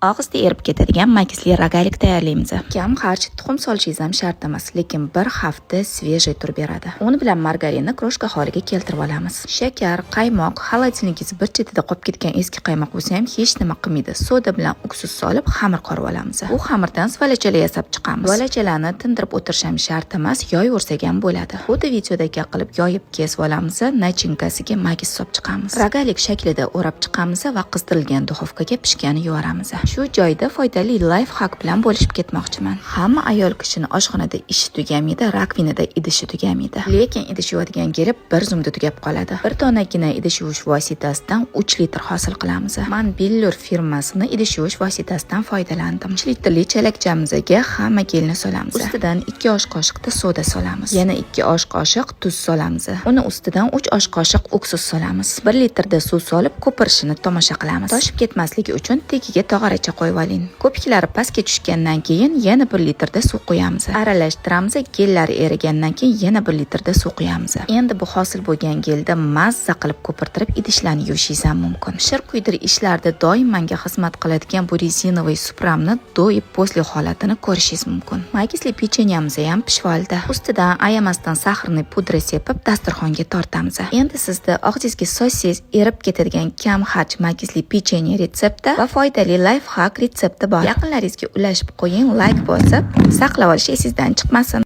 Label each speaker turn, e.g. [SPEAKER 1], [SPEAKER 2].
[SPEAKER 1] Og'izda erib ketadigan makisli rogalik tayyorlaymiz. Kam xarj tuxum solishingiz ham shart emas, lekin bir hafta svejiy turib beradi. Un bilan margarinni kroshka holiga keltirib olamiz. Shakar, qaymoq, xolodilnigingiz bir chetida qolib ketgan eski qaymoq bo'lsa ham hech nima qilmaydi. Soda bilan uksus solib xamir qorib olamiz. Bu xamirdan svalachalar yasab chiqamiz. Svalachalarni tindirib o'tirish ham shart emas, yoyaversak ham bo'ladi. Xuddi videodagi qilib yoyib kesib olamiz, nachinkasiga magis solib chiqamiz. Rogalik shaklida o'rab chiqamiz va qizdirilgan duxovkaga pishgani yuboramiz. Shu joyda foydali life hack bilan bo'lishib ketmoqchiman. Hamma ayol kishini oshxonada ishi tugamaydi, rakvinada idishi tugamaydi. Lekin idish yuvadigan kelib bir zumda tugab qoladi. Bir donagina idish yuvish vositasidan 3 litr hosil qilamiz. Men Billur firmasini idish yuvish vositasidan foydalandim. 3 litrli chalakchamizga hamma gelni solamiz. Ustidan 2 osh qoshiqda soda solamiz. Yana 2 osh qoshiq tuz solamiz. Uni ustidan 3 osh qoshiq uksus solamiz. 1 litrda suv solib ko'pirishini tomosha qilamiz. Toshib ketmasligi uchun tagiga tog'oracha qo'yib oling. Ko'piklari pastga tushgandan keyin yana 1 litrda suv qo'yamiz. Aralashtiramiz. Gellar erigandan keyin yana 1 litrda suv qo'yamiz. Endi bu hosil bo'lgan gelda mazza qilib ko'pirtirib idishlarni yuvishingiz ham mumkin. Shir quydir ishlarda doim menga xizmat qiladigan bu rezinovoy supramni do'yib posli holatini ko'rishingiz mumkin. Makisli pechenyamiz ham pishib oldi. Ustidan ayamasdan sahrni pudra sepib dasturxonga tortamiz. Endi sizda og'zingizga so'zsiz erib ketadigan kam haj makisli pechenye retsepti va foydali life hack retsepti bor. Yaqinlaringizga ulashib qo'ying, like bosib, saqlab olish esingizdan chiqmasin.